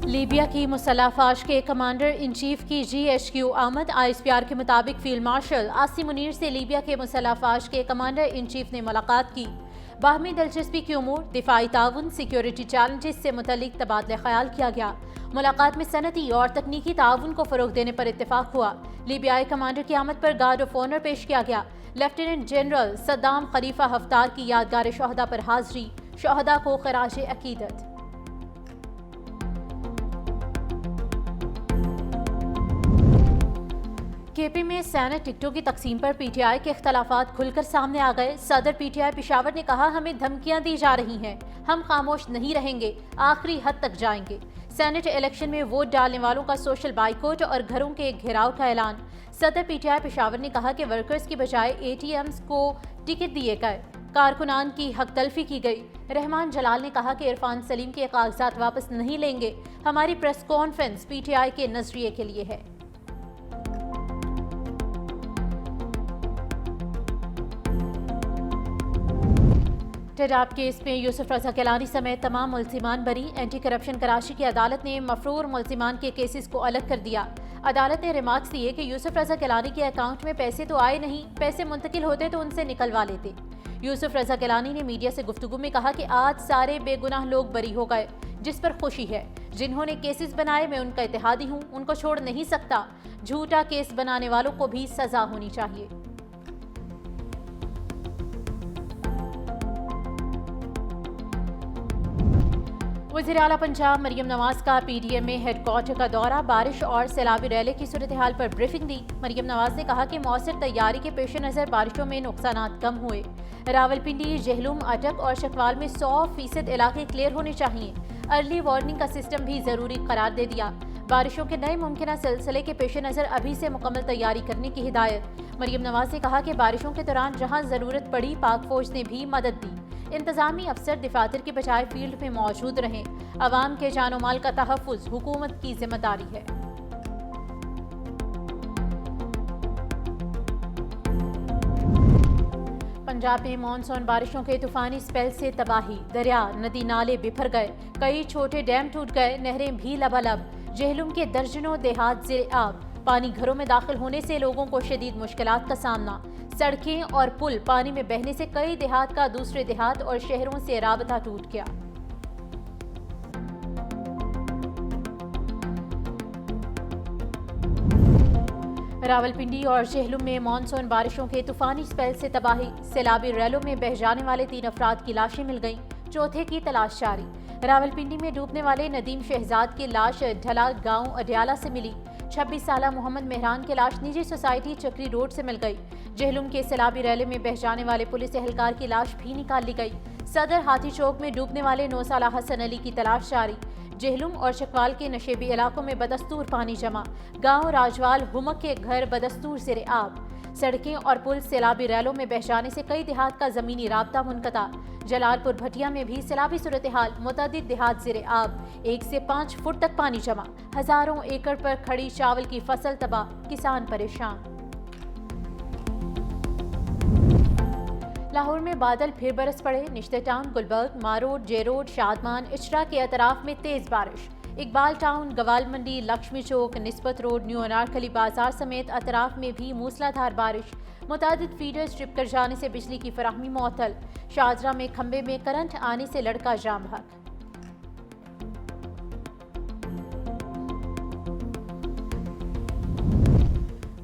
Libya की मुसल्लह फौज के कमांडर इन चीफ की GHQ आमद। ISPR के मुताबिक फील्ड मार्शल आसिम मुनीर से लीबिया के मुसल्लह फौज के कमांडर इन चीफ ने मुलाकात की। बाहमी दिलचस्पी के उमूर, दिफाई ताउन, सिक्योरिटी चैलेंजेस से मुतल्लिक तबादला ख्याल किया गया। मुलाकात में सनती और तकनीकी ताउन को फरोग देने पर इत्तेफाक हुआ। लीबियाई कमांडर की आमद पर गार्ड ऑफ ऑनर पेश किया गया। Lieutenant general Saddam Khalifa Haftar की यादगार शोहदा पर हाजिरी, शोहदा को खराज अकीदत। KP में सैनेट टिकटों की तकसीम पर PTI के इख्तलाफात खुलकर सामने आ गए। सदर PTI पेशावर ने कहा, हमें धमकियां दी जा रही हैं, हम खामोश नहीं रहेंगे, आखिरी हद तक जाएंगे। सैनेट इलेक्शन में वोट डालने वालों का सोशल बाइकआउट और घरों के घेराव का ऐलान। सदर PTI पेशावर ने कहा कि वर्कर्स की बजाय ATMs को टिकट दिए गए, कारकुनान की हक तलफी की गई। रहमान जलाल ने कहा कि इरफान सलीम के कागजात वापस नहीं लेंगे, हमारी प्रेस कॉन्फ्रेंस PTI के नजरिए के लिए है। टेडाब केस में यूसुफ रजा गिलानी समेत तमाम मुलजिमान बरी। एंटी करप्शन कराची की अदालत ने मफरूर मुलजिमान के केसेस को अलग कर दिया। अदालत ने रिमार्क्स दिए कि यूसुफ रजा गिलानी के अकाउंट में पैसे तो आए नहीं, पैसे मुंतकिल होते तो उनसे निकलवा लेते। यूसुफ रजा गिलानी ने मीडिया से गुफ्तगू में कहा कि आज सारे बेगुनाह लोग बरी हो गए, जिस पर खुशी है। जिन्होंने केसेस बनाए, मैं उनका इत्तेहादी हूँ, उनको छोड़ नहीं सकता। झूठा केस बनाने वालों को भी सजा होनी चाहिए। वज़ीर आला पंजाब मरियम नवाज का PDM में हेडक्वार्टर का दौरा। बारिश और सैलाबी रैली की सूरत हाल पर ब्रीफिंग दी। मरियम नवाज ने कहा कि मौसर तैयारी के पेश नज़र बारिशों में नुकसानात कम हुए। रावलपिंडी, जहलुम, अटक और शकवाल में 100% इलाके क्लियर होने चाहिए। अर्ली वार्निंग का सिस्टम भी जरूरी करार दे दिया। बारिशों के नए मुमकिन सिलसिले के पेश नज़र अभी से मुकम्मल तैयारी करने की हिदायत। मरियम नवाज ने कहा कि बारिशों के दौरान जहाँ ज़रूरत पड़ी, पाक फौज ने भी मदद दी। इंतजामी अफसर दफातर के बजाय फील्ड में मौजूद रहें। अवाम के जानो माल का तहफ़्फ़ुज़ हुकूमत की जिम्मेदारी है। पंजाब में मानसून बारिशों के तूफानी स्पेल से तबाही। दरिया, नदी नाले बिफर गए, कई छोटे डैम टूट गए, नहरें भी लबालब। जहलुम के दर्जनों देहात ज़ेरे आब। पानी घरों में दाखिल होने से लोगों को शदीद मुश्किलात का सामना। सड़कें और पुल पानी में बहने से कई देहात का दूसरे देहात और शहरों से राबता टूट गया। रावलपिंडी और जहलुम में मानसून बारिशों के तूफानी स्पेल से तबाही। सैलाबी रैलों में बह जाने वाले 3 अफराद की लाशें मिल गईं, चौथे की तलाश जारी। रावलपिंडी में डूबने वाले नदीम शहजाद की लाश ढला गांव अडियाला से मिली। 26 साला मोहम्मद मेहरान की लाश निजी सोसाइटी चक्री रोड से मिल गई। जहलुम के सैलाबी रैले में बह जाने वाले पुलिस एहलकार की लाश भी निकाल ली गई। सदर हाथी चौक में डूबने वाले 9 साला हसन अली की तलाश जारी। जहलुम और शकवाल के नशेबी इलाकों में बदस्तूर पानी जमा। गांव राजवाल हुमक के घर बदस्तूर ज़ेरे आब। सड़कें और पुल सैलाबी रैलों में बह जाने से कई देहात का ज़मीनी राब्ता मुनक़ता। जलालपुर भटिया में भी सैलाबी सूरत हाल, मुतअद्दिद देहात ज़ेरे आब। 1 से 5 फुट तक पानी जमा। हज़ारों एकड़ पर खड़ी चावल की फसल तबाह, किसान परेशान। लाहौर में बादल फिर बरस पड़े। निश्ते टाउन, गुलबर्ग, मारोड, जेरोड, शादमान, इचरा के अतराफ में तेज बारिश। इकबाल टाउन, गवाल मंडी, लक्ष्मी चौक, निस्बत रोड, न्यू अनारकली बाजार समेत अतराफ में भी मूसलाधार बारिश। मुतादिद फीडर्स ट्रिप कर जाने से बिजली की फराहमी मुअत्तल। शाहजरा में खंबे में करंट आने से लड़का जाम बहक।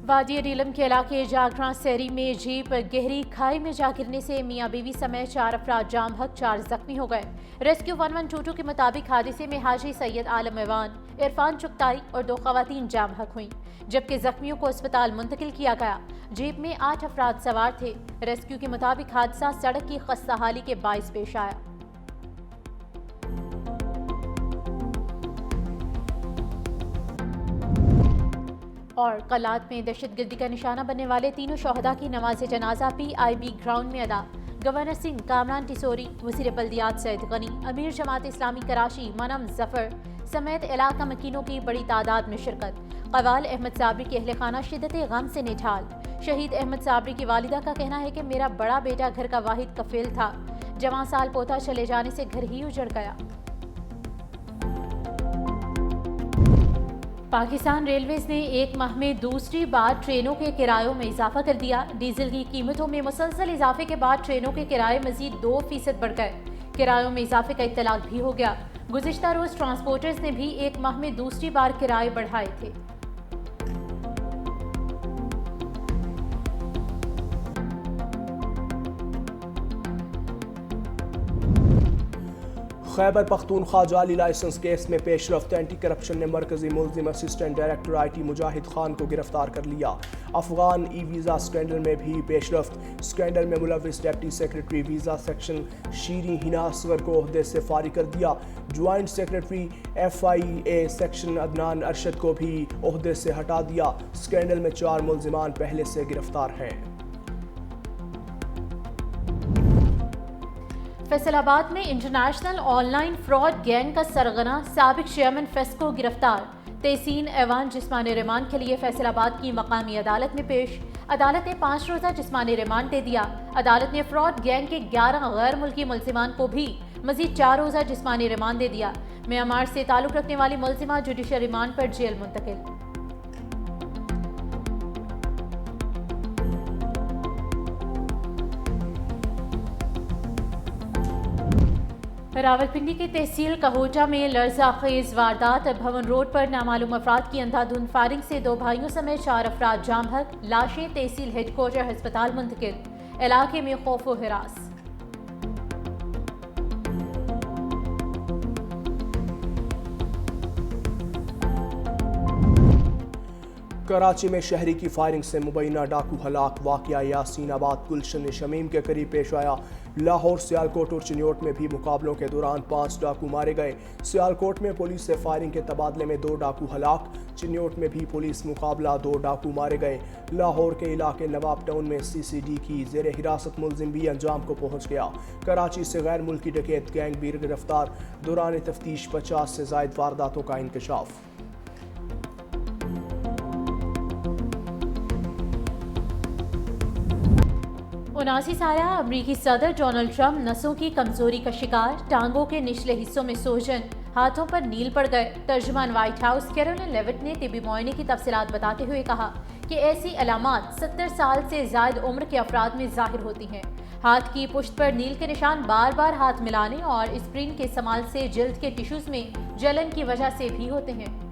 वादी रीलम के इलाके जागरा सेरी में जीप गहरी खाई में जा गिरने से मियाँ बीवी समेत 4 अफराद जाम बहक, 4 जख्मी हो गए। रेस्क्यू 1122 के मुताबिक हादसे में हाजी सैयद आलम ऐवान, इरफान चुगताई और 2 खवातीन जाम बहक हुई, जबकि जख्मियों को अस्पताल मुंतकिल किया गया। जीप में 8 अफराद सवार थे। रेस्क्यू के मुताबिक हादसा सड़क की खस्ताहाली के बाइस पेश आया। और कलात में दहशतगर्दी का निशाना बनने वाले तीनों शोहदा की नमाज जनाजा PIB ग्राउंड में अदा। गवर्नर सिंह, कामरान टिसोरी, वज़ीर बल्दियात सैयद गनी, अमीर जमात इस्लामी कराची मनम जफर समेत इलाका मकीनों की बड़ी तादाद में शिरकत। कवाल अहमद साबरी के अहल खाना शिद्दत गम से निठाल। शहीद अहमद साबरी की वालिदा का कहना है कि मेरा बड़ा बेटा घर का वाहिद कफील था, जवां साल पोता चले जाने से घर ही उजड़ गया। पाकिस्तान रेलवेज ने एक माह में दूसरी बार ट्रेनों के किरायों में इजाफा कर दिया। डीजल की कीमतों में मुसलसल इजाफे के बाद ट्रेनों के किराए मजीद 2% बढ़ गए। किरायों में इजाफे का इत्तलाक भी हो गया। गुज़िश्ता रोज ट्रांसपोर्टर्स ने भी एक माह में दूसरी बार किराए बढ़ाए थे। खैबर पख्तूनख्वा जाली लाइसेंस केस में पेशरफ्त। एंटी करप्शन ने मरकजी मुलजिम असिस्टेंट डायरेक्टर IT मुजाहिद खान को गिरफ्तार कर लिया। अफगान वीज़ा स्कैंडल में भी पेशरफ्त। स्कैंडल में मुलविस डिप्टी सेक्रेटरी वीज़ा सेक्शन शीरी हिना असगर को ओहदे से फारिग कर दिया। Joint secretary FIA section Adnan Arshad को भी ओहदे से हटा दिया। स्कैंडल में 4 मुलजिमान पहले से गिरफ्तार हैं। फैसलाबाद में इंटरनेशनल ऑनलाइन फ्रॉड गैंग का सरगना साबिक चेयरमैन फेस्को गिरफ्तार। तहसीन ऐवान जिस्मानी रिमांड के लिए फैसलाबाद की मकामी अदालत में पेश। अदालत ने 5 रोज़ा जिस्मानी रिमांड दे दिया। अदालत ने फ्रॉड गैंग के 11 गैर मुल्की मुलजिमान को भी मजीद 4 रोज़ा जिस्मानी रिमांड दे दिया। म्यांमार से ताल्लुक रखने वाली मुलजिमा जुडिशल रिमांड पर जेल मुंतकिल। रावलपिंडी की तहसील कहोजा में लर्ज़ाखेज वारदात। भवन रोड पर नामालूम अफराद की अंधाधुंध फायरिंग से 2 भाइयों समेत 4 अफराद जाम हक। लाशें तहसील हेडक्वार्टर अस्पताल मुंतकिल। इलाके में खौफ व हिरास। कराची में शहरी की फायरिंग से मुबैना डाकू हलाक। वाक़या यासीनाबाद गुलशन शमीम के करीब पेश आया। लाहौर, सियालकोट और चिन्योट में भी मुकाबलों के दौरान 5 डाकू मारे गए। सियालकोट में पुलिस से फायरिंग के तबादले में 2 डाकू हलाक। चिन्योट में भी पुलिस मुकाबला, 2 डाकू मारे गए। लाहौर के इलाके नवाब टाउन में CCD की जेर हिरासत मुलजिम भी अंजाम को पहुंच गया। कराची से गैर मुल्की डकैत गैंग भी गिरफ्तार। दौरान तफ्तीश 50 से जायद वारदातों का इंकशाफ। 79 साला अमरीकी सदर डोनाल्ड ट्रंप नसों की कमजोरी का शिकार। टांगों के निचले हिस्सों में सोजन, हाथों पर नील पड़ गए। तर्जुमान व्हाइट हाउस कैरोलिन लेविट ने तिबी मुआयने की तफसीलात बताते हुए कहा कि ऐसी अलामात 70 साल से जायद उम्र के अफराद में जाहिर होती हैं। हाथ की पुश्त पर नील के निशान बार बार हाथ मिलाने और स्प्रिन के इस्तेमाल से जल्द के टिश्यूज में जलन की वजह से भी होते हैं।